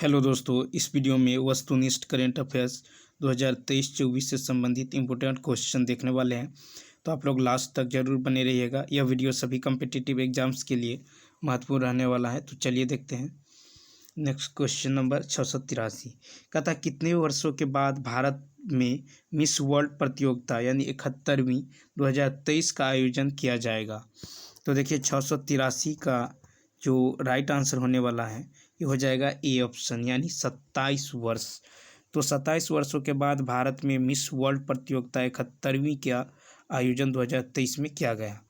Hello दोस्तों, इस video में वस्तुनिष्ठ करेंट अफेयर्स 2023-24 से संबंधित इम्पोर्टेंट क्वेश्चन देखने वाले हैं। तो आप लोग लास्ट तक जरूर बने रहिएगा। यह वीडियो सभी कम्पिटिटिव एग्जाम्स के लिए महत्वपूर्ण रहने वाला है। तो चलिए देखते हैं। नेक्स्ट क्वेश्चन नंबर 683 कहता कितने वर्षों के बाद भारत में मिस वर्ल्ड प्रतियोगिता यानी 71वीं 2023 का आयोजन किया जाएगा। तो देखिए 683 का जो राइट आंसर होने वाला है ये हो जाएगा ए ऑप्शन यानी 27 वर्ष। तो 27 वर्षों के बाद भारत में मिस वर्ल्ड प्रतियोगिता 71वीं का आयोजन 2023 में किया गया।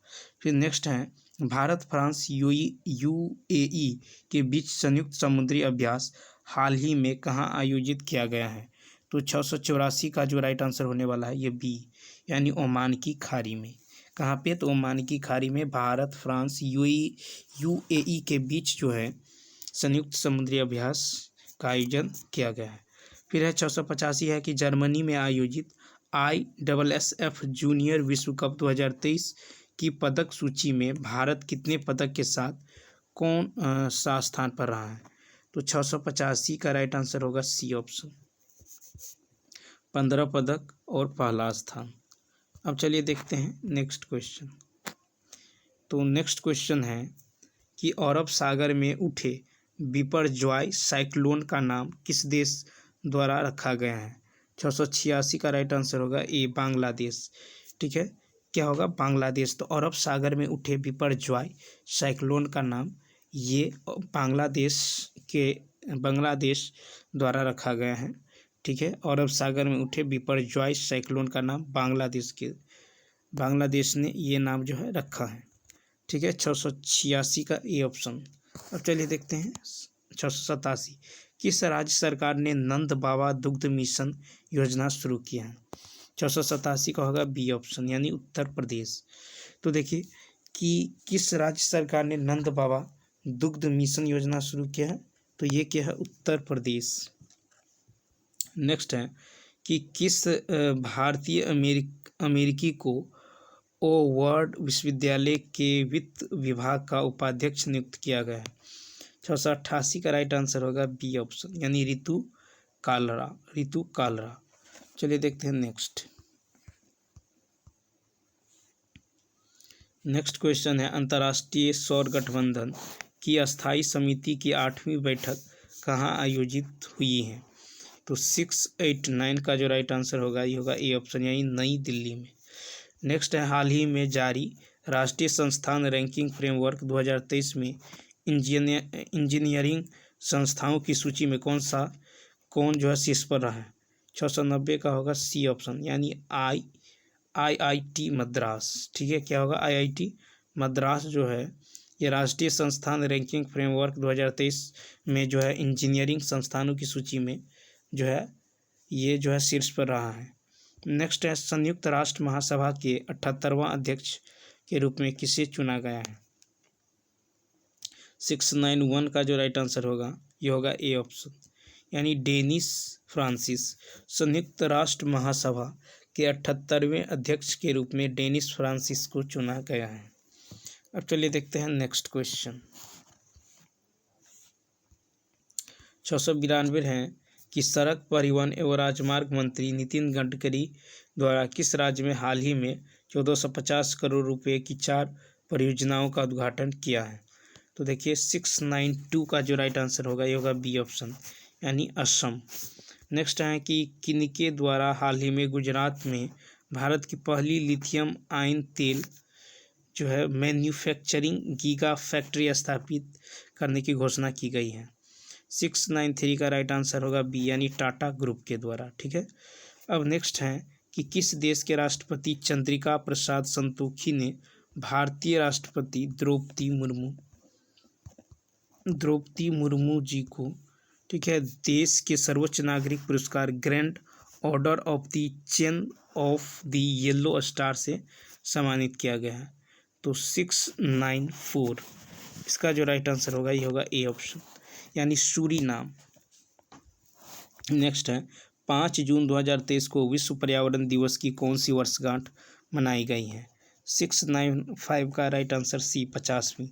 फिर नेक्स्ट है भारत फ्रांस यूएई के बीच संयुक्त समुद्री अभ्यास हाल ही में कहाँ आयोजित किया गया है। तो 684 का जो राइट आंसर होने वाला है ये बी यानी ओमान की खाड़ी में। कहाँ पे? तो ओमान की खाड़ी में भारत फ्रांस यूएई के बीच जो है संयुक्त समुद्री अभ्यास का आयोजन किया गया है। फिर है 685 है कि जर्मनी में आयोजित ISSF जूनियर विश्व कप 2023 की पदक सूची में भारत कितने पदक के साथ कौन सा स्थान पर रहा है। तो 685 का राइट आंसर होगा सी ऑप्शन 15 पदक और पहला स्थान। अब चलिए देखते हैं नेक्स्ट क्वेश्चन। तो नेक्स्ट क्वेश्चन है कि अरब सागर में उठे बिपरजॉय साइक्लोन का नाम किस देश द्वारा रखा गया है। 686 का राइट आंसर होगा ए बांग्लादेश। ठीक है, क्या होगा? बांग्लादेश। तो अरब सागर में उठे बिपरजॉय साइक्लोन का नाम ये बांग्लादेश द्वारा रखा गया है। ठीक है, अरब सागर में उठे बिपरजॉय साइक्लोन का नाम बांग्लादेश ने ये नाम जो है रखा है। ठीक है, 686 का ए ऑप्शन। अब चलिए देखते हैं 687 किस राज्य सरकार ने नंद बाबा दुग्ध मिशन योजना शुरू किया है। 687 का होगा बी ऑप्शन यानी उत्तर प्रदेश। तो देखिए कि किस राज्य सरकार ने नंद बाबा दुग्ध मिशन योजना शुरू किया है। तो ये क्या है? उत्तर प्रदेश। नेक्स्ट है कि किस भारतीय अमेरिकी को ओवर्ड विश्वविद्यालय के वित्त विभाग का उपाध्यक्ष नियुक्त किया गया है। 688 का राइट आंसर होगा बी ऑप्शन यानी रितु कालरा। चलिए देखते हैं नेक्स्ट क्वेश्चन है अंतर्राष्ट्रीय सौर गठबंधन की अस्थायी समिति की 8वीं बैठक कहाँ आयोजित हुई है। तो 689 का जो राइट आंसर होगा ये होगा ए ऑप्शन यानी नई दिल्ली में। नेक्स्ट है हाल ही में जारी राष्ट्रीय संस्थान रैंकिंग फ्रेमवर्क 2023 में इंजीनियरिंग संस्थाओं की सूची में कौन जो है शीर्ष पर रहा है। 690 का होगा सी ऑप्शन यानी IIT मद्रास। ठीक है, क्या होगा? IIT मद्रास जो है ये राष्ट्रीय संस्थान रैंकिंग फ्रेमवर्क 2023 में जो है इंजीनियरिंग संस्थानों की सूची में जो है ये जो है शीर्ष पर रहा है। नेक्स्ट है संयुक्त राष्ट्र महासभा के 78वां अध्यक्ष के रूप में किसे चुना गया है। 691 का जो राइट आंसर होगा ये होगा ए ऑप्शन यानी डेनिस फ्रांसिस। संयुक्त राष्ट्र महासभा के 78वें अध्यक्ष के रूप में डेनिस फ्रांसिस को चुना गया है। अब चलिए देखते हैं नेक्स्ट क्वेश्चन। 692 है कि सड़क परिवहन एवं राजमार्ग मंत्री नितिन गडकरी द्वारा किस राज्य में हाल ही में 1450 करोड़ रुपए की 4 परियोजनाओं का उद्घाटन किया है। तो देखिए 692 का जो राइट आंसर होगा ये होगा बी ऑप्शन यानी असम। नेक्स्ट है कि किनके द्वारा हाल ही में गुजरात में भारत की पहली लिथियम आयन तेल जो है मैन्युफैक्चरिंग गीगा फैक्ट्री स्थापित करने की घोषणा की गई है। 693 का राइट आंसर होगा बी यानी टाटा ग्रुप के द्वारा। ठीक है, अब नेक्स्ट है कि किस देश के राष्ट्रपति चंद्रिका प्रसाद संतोखी ने भारतीय राष्ट्रपति द्रौपदी मुर्मू जी को ठीक है देश के सर्वोच्च नागरिक पुरस्कार grand order of the chain of the yellow star से सम्मानित किया गया है। तो 694 इसका जो राइट आंसर होगा ये होगा ए ऑप्शन यानी सूरीनाम। नेक्स्ट है 5 जून 2023 को विश्व पर्यावरण दिवस की कौन सी वर्षगांठ मनाई गई है। 695 का राइट आंसर सी 50वीं।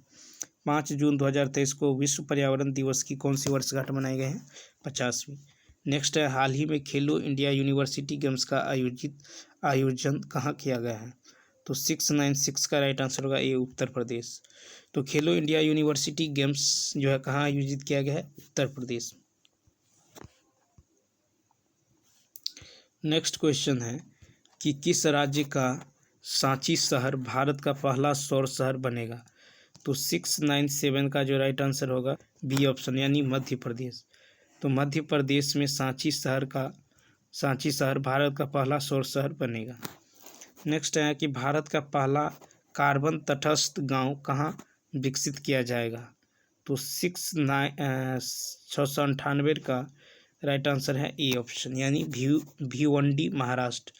5 जून 2023 को विश्व पर्यावरण दिवस की कौन सी वर्षगांठ मनाई गई है? 50वीं। नेक्स्ट है, हाल ही में खेलो इंडिया यूनिवर्सिटी गेम्स का आयोजन कहाँ किया गया है? तो 696 का राइट आंसर होगा ए, उत्तर प्रदेश। तो खेलो इंडिया यूनिवर्सिटी गेम्स जो है कहाँ आयोजित किया गया है? उत्तर प्रदेश। नेक्स्ट क्वेश्चन है कि किस राज्य का सांची शहर भारत का पहला सौर शहर बनेगा? तो 697 का जो राइट आंसर होगा बी ऑप्शन, यानी मध्य प्रदेश। तो मध्य प्रदेश में सांची शहर भारत का पहला सौर शहर बनेगा। नेक्स्ट है कि भारत का पहला कार्बन तटस्थ गांव कहाँ विकसित किया जाएगा? तो 698 का राइट आंसर है ए ऑप्शन, यानी भिवंडी महाराष्ट्र।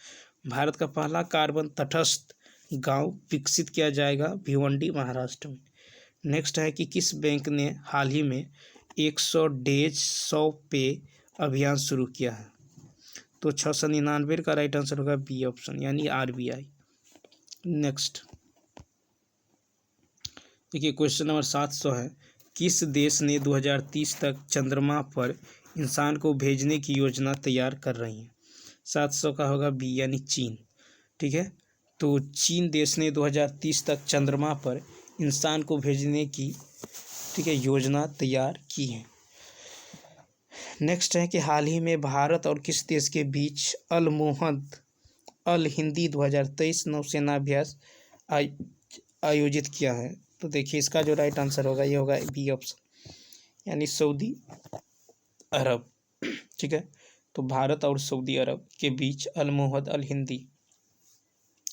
भारत का पहला कार्बन तटस्थ गांव विकसित किया जाएगा भिवंडी महाराष्ट्र में। नेक्स्ट है कि किस बैंक ने हाल ही में 100 डेज 100 पे अभियान शुरू किया है? तो 699 का राइट आंसर होगा बी ऑप्शन, यानी आरबीआई। नेक्स्ट देखिए क्वेश्चन नंबर 700 है, किस देश ने 2030 तक चंद्रमा पर इंसान को भेजने की योजना तैयार कर रही है? 700 का होगा बी, यानी चीन। ठीक है, तो चीन देश ने 2030 तक चंद्रमा पर इंसान को भेजने की योजना तैयार की है। नेक्स्ट है कि हाल ही में भारत और किस देश के बीच अल हिंदी 2023 नौसेना अभ्यास आयोजित किया है? तो देखिए इसका जो राइट आंसर होगा ये होगा बी ऑप्शन, यानी सऊदी अरब। ठीक है, तो भारत और सऊदी अरब के बीच अल हिंदी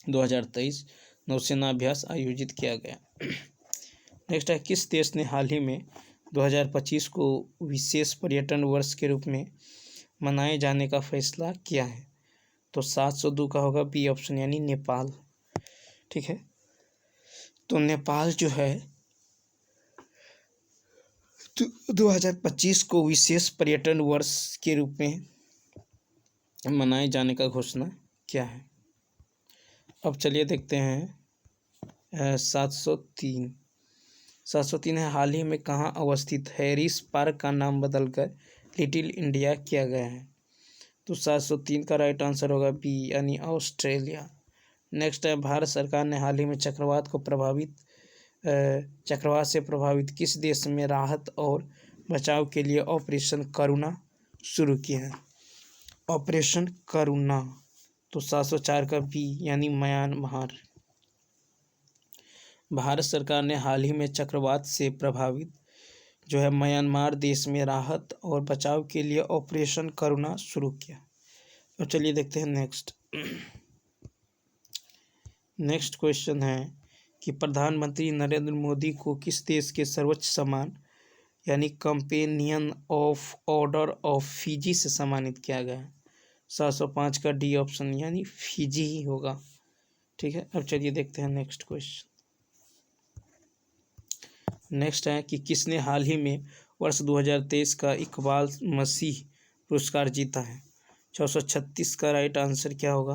2023 नौसेना अभ्यास आयोजित किया गया। नेक्स्ट है, किस देश ने हाल ही में 2025 को विशेष पर्यटन वर्ष के रूप में मनाए जाने का फैसला किया है? तो 702 का होगा बी ऑप्शन, यानी नेपाल। ठीक है, तो नेपाल जो है 2025 को विशेष पर्यटन वर्ष के रूप में मनाए जाने का घोषणा किया है। अब चलिए देखते हैं 703 है, हाल ही में कहाँ अवस्थित हैरिस पार्क का नाम बदलकर लिटिल इंडिया किया गया है? तो 703 का राइट आंसर होगा बी, यानी ऑस्ट्रेलिया। नेक्स्ट है, भारत सरकार ने हाल ही में चक्रवात से प्रभावित किस देश में राहत और बचाव के लिए ऑपरेशन करुणा शुरू किया है? ऑपरेशन करुणा, तो 704 का बी, यानी म्यांमार। भारत सरकार ने हाल ही में चक्रवात से प्रभावित जो है म्यांमार देश में राहत और बचाव के लिए ऑपरेशन करुणा शुरू किया। तो चलिए देखते हैं नेक्स्ट क्वेश्चन है कि प्रधानमंत्री नरेंद्र मोदी को किस देश के सर्वोच्च सम्मान यानी companion of order of Fiji से सम्मानित किया गया है? 705 का डी ऑप्शन, यानी फिजी ही होगा। ठीक है, अब चलिए देखते हैं नेक्स्ट क्वेश्चन। नेक्स्ट है कि किसने हाल ही में वर्ष 2023 का इकबाल मसीह पुरस्कार जीता है? 636 का राइट आंसर क्या होगा?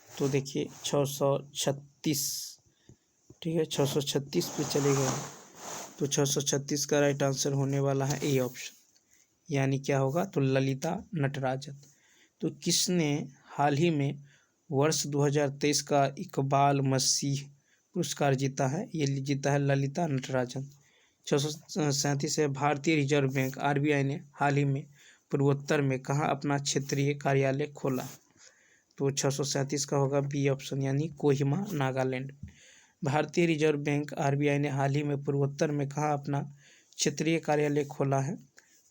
तो देखिए 636, ठीक है 636 पे चले गए, तो 636 का राइट आंसर होने वाला है ए ऑप्शन, यानी क्या होगा? तो ललिता नटराजन। तो किसने हाल ही में वर्ष 2023 का इकबाल मसीह पुरस्कार जीता है? ये जीता है ललिता नटराजन। 637 है, भारतीय रिजर्व बैंक आरबीआई ने हाल ही में पूर्वोत्तर में कहाँ अपना क्षेत्रीय कार्यालय खोला? तो 637 का होगा बी ऑप्शन, यानी कोहिमा नागालैंड। भारतीय रिजर्व बैंक आरबीआई ने हाल ही में पूर्वोत्तर में कहाँ अपना क्षेत्रीय कार्यालय खोला है?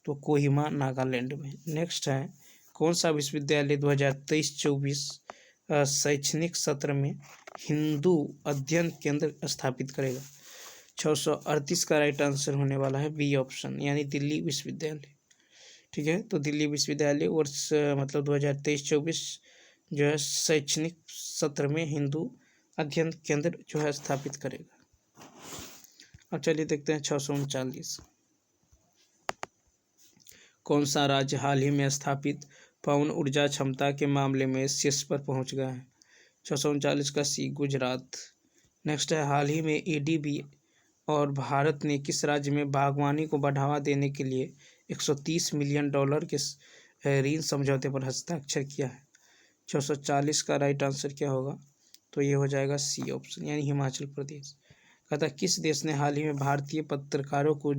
तो कोहिमा नागालैंड में। नेक्स्ट है, कौन सा विश्वविद्यालय 2023-24 शैक्षणिक सत्र में हिंदू अध्ययन केंद्र स्थापित करेगा? 638 का राइट आंसर होने वाला है बी ऑप्शन, यानी दिल्ली विश्वविद्यालय। ठीक है, तो दिल्ली विश्वविद्यालय वर्ष मतलब 2023-24 जो है शैक्षणिक सत्र में हिंदू अध्ययन केंद्र जो है स्थापित करेगा। अब चलिए देखते हैं 639, कौन सा राज्य हाल ही में स्थापित पवन ऊर्जा क्षमता के मामले में शीर्ष पर पहुंच गया है? 639 का सी, गुजरात। नेक्स्ट है, हाल ही में एडीबी और भारत ने किस राज्य में बागवानी को बढ़ावा देने के लिए $130 मिलियन के ऋण समझौते पर हस्ताक्षर किया है? 640 का राइट आंसर क्या होगा? तो ये हो जाएगा सी ऑप्शन, यानी हिमाचल प्रदेश। कहता किस देश ने हाल ही में भारतीय पत्रकारों को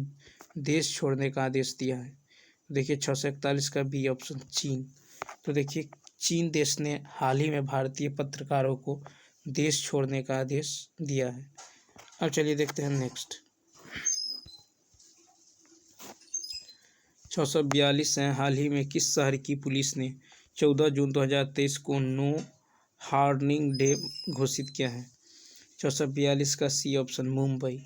देश छोड़ने का आदेश दिया है? देखिए 641 का बी ऑप्शन, चीन। तो देखिए चीन देश ने हाल ही में भारतीय पत्रकारों को देश छोड़ने का आदेश दिया है। अब चलिए देखते हैं नेक्स्ट। 642 है, हाल ही में किस शहर की पुलिस ने 14 जून 2023 को नो हार्निंग डे घोषित किया है? 642 का सी ऑप्शन, मुंबई।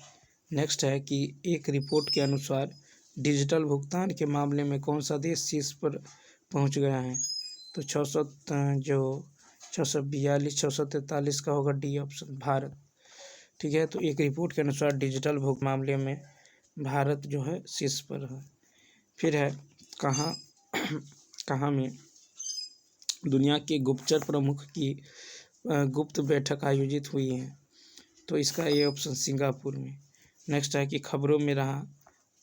नेक्स्ट है कि एक रिपोर्ट के अनुसार डिजिटल भुगतान के मामले में कौन सा देश शीर्ष पर पहुंच गया है? तो 642 643 का होगा डी ऑप्शन, भारत। ठीक है, तो एक रिपोर्ट के अनुसार डिजिटल भुगतान मामले में भारत जो है शीर्ष पर है। फिर है कहाँ में दुनिया के गुप्तचर प्रमुख की गुप्त बैठक आयोजित हुई है? तो इसका ये ऑप्शन, सिंगापुर में। नेक्स्ट है कि खबरों में रहा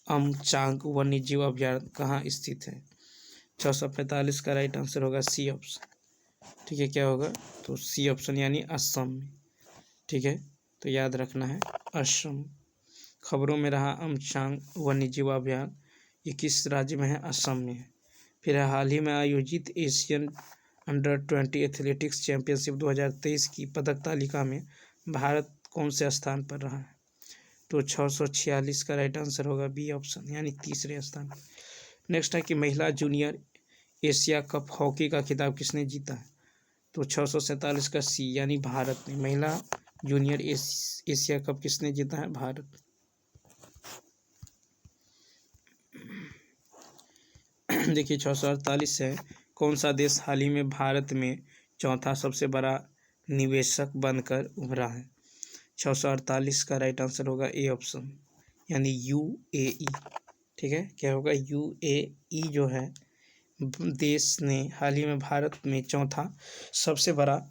अमचांग वन्यजीव अभयारण्य कहाँ स्थित है? 645 का राइट आंसर होगा सी ऑप्शन। ठीक है, क्या होगा? तो सी ऑप्शन, यानी असम में। ठीक है, तो याद रखना है असम। खबरों में रहा अमचांग वन्यजीव अभयारण्य ये किस राज्य में है? असम में है। फिर हाल ही में आयोजित एशियन अंडर-20 एथलेटिक्स चैंपियनशिप 2023 की पदक तालिका में भारत कौन से स्थान पर रहा है? तो 646 का राइट आंसर होगा बी ऑप्शन, यानी तीसरे स्थान। नेक्स्ट है कि महिला जूनियर एशिया कप हॉकी का खिताब किसने जीता है? तो 647 का सी, यानी भारत ने। महिला जूनियर एशिया कप किसने जीता है? भारत। देखिए 648 है, कौन सा देश हाल ही में भारत में चौथा सबसे बड़ा निवेशक बनकर उभरा है? 648 का राइट आंसर होगा ए ऑप्शन, यानी यूएई। ठीक है, क्या होगा? यूएई जो है देश ने हाल ही में भारत में चौथा सबसे बड़ा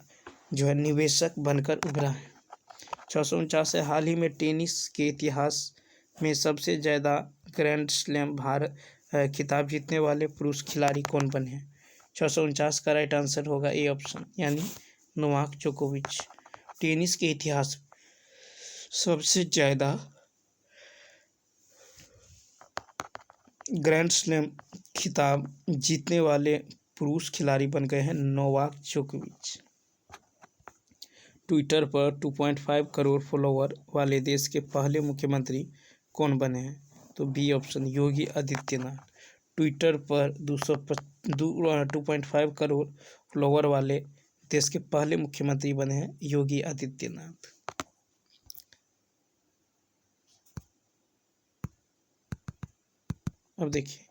जो है निवेशक बनकर उभरा है। 649 है, हाल ही में टेनिस के इतिहास में सबसे ज़्यादा ग्रैंड स्लैम भारत खिताब जीतने वाले पुरुष खिलाड़ी कौन बने हैं? 649 का राइट आंसर होगा ए ऑप्शन, यानी नोवाक जोकोविच। टेनिस के इतिहास सबसे ज़्यादा ग्रैंड स्लैम खिताब जीतने वाले पुरुष खिलाड़ी बन गए हैं नोवाक जोकोविच। ट्विटर पर 2.5 करोड़ फॉलोवर वाले देश के पहले मुख्यमंत्री कौन बने हैं? तो B option, Yogi Adityanath. Twitter पर 2.5 करोड़ फॉलोवर वाले देश के पहले मुख्यमंत्री बने हैं योगी आदित्यनाथ। अब देखिए